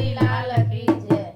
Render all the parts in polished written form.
बिहारी लाल की जय।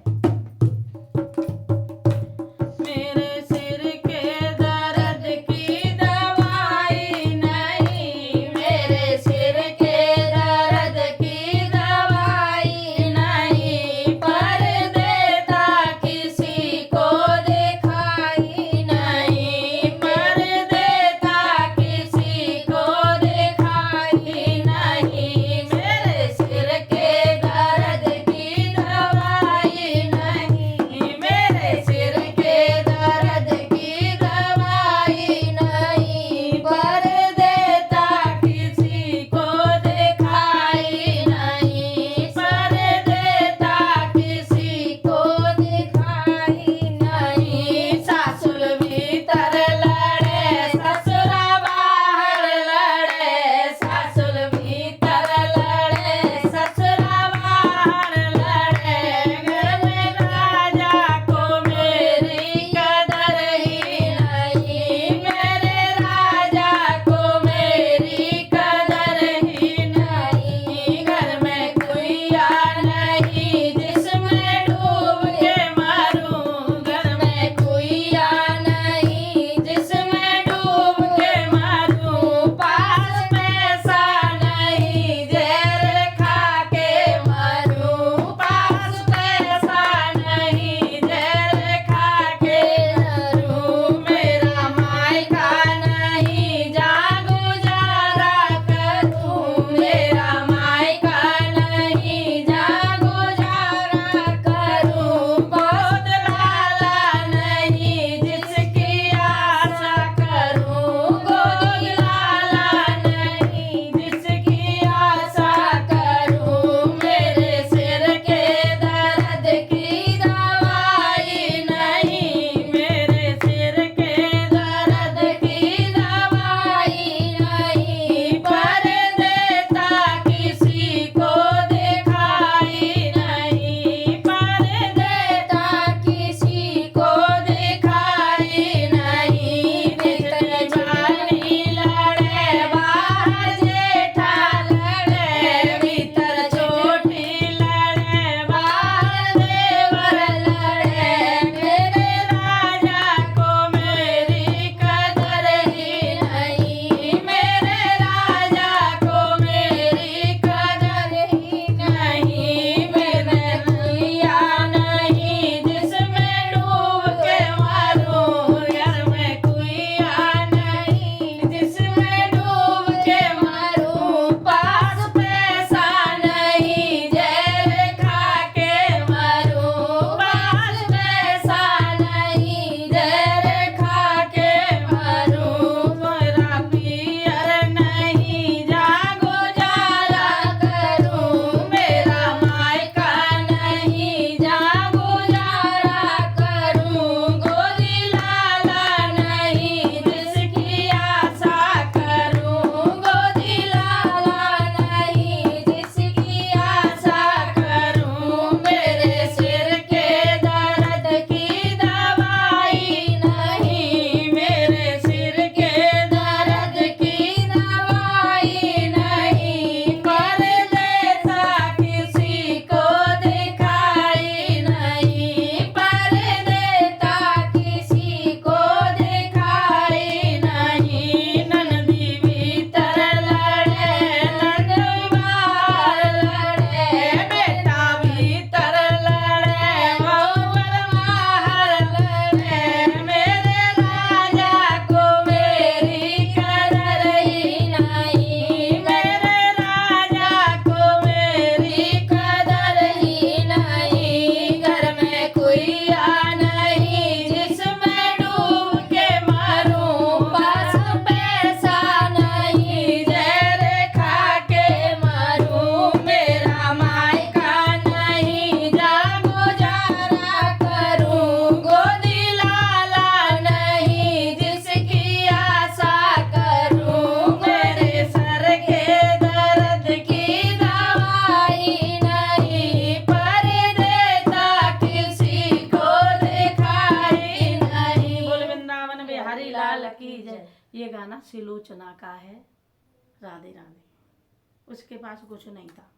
मेरे सिर के दर्द की दवाई नहीं, मेरे सिर के दर्द की दवाई नहीं, पर देता किसी को दिखाई नहीं, पर देता किसी को दिखाई नहीं। मेरे सिर के दर्द की दवाई नहीं, मेरे सिर के दर्द की दवाई नहीं, पर देता किसी को दिखाई नहीं, पर देता किसी को दिखाई नहीं। सासुर भीतर लड़े ससुरा बाहर लड़े, सासुर भीतर लड़े ससुरा बाहर लड़े, घर में राजा को मेरी कदर ही नहीं, मेरे राजा को मेरी कदर ही नहीं। घर में कुइया नहीं जिसमें डूब के मरूं, घर में कुइया नहीं जिसमें डूब के मरूं, पास पैसा नहीं जहर खा के मरूं, पास पैसा नहीं जहर खा के मरूं। मेरा मायका नहीं जा गुजारा करूं, मेरा मायका नहीं जा गुजारा करूं, गोद लाला नहीं जिसकी आशा करूं, गोद लाला नहीं जिसकी आशा करूं। मेरे सिर के दर्द की दवाई नहीं, मेरे सिर के दर्द की दवाई नहीं, पर देता किसी को दिखाई नहीं, पर देता किसी को दिखाई नहीं। भीतर जानी लड़े बाहर जेठा लड़े, भीतर छोटी लड़े बाहर देवर लड़े, मेरे राजा को मेरी कदर ही नहीं, मेरे राजा को मेरी कदर ही नहीं। मैंने कुइया नहीं जिसमें डूब के मरूं, घर में कुइया नहीं जिसमें डूब के मरूं, पास पैसा नहीं जहर खा के मरूं, पास पैसा नहीं जहर खा के मरूं। मेरा पियर नहीं जा गुजारा करूं, मेरा मायका नहीं जा गुजारा करूं, गोदी लाला नहीं जिसकी आशा करूं, गोदी लाला नहीं जिसकी आशा करूं। मेरे सिर के दर्द की दवाई नहीं, मेरे सिर के दर्द की दवाई नहीं, पर देता किसी को दिखाई नहीं, पर देता किसी को दिखाई नहीं। ननदी भीतर लड़े ननद बाहर लड़े, बेटा भीतर लड़े बहू बाहर लड़े, मेरे राजा को मेरी कदर ही नहीं, मेरे राजा को मेरी कदर ही नहीं। घर में कुइया नहीं जिसमें डूब के मरूं, पास पैसा नहीं जहर खा के मरूं, मेरा मायका नहीं जा गुजारा करूं, गोदी लाला नहीं जिसकी आशा करूं। मेरे सर के दर्द की दवाई नहीं, पर देता किसी को दिखाई नहीं। बोल वृंदावन बिहारी लाल की जय। ये गाना सिलोचना का है, राधे राधे। उसके पास कुछ नहीं था।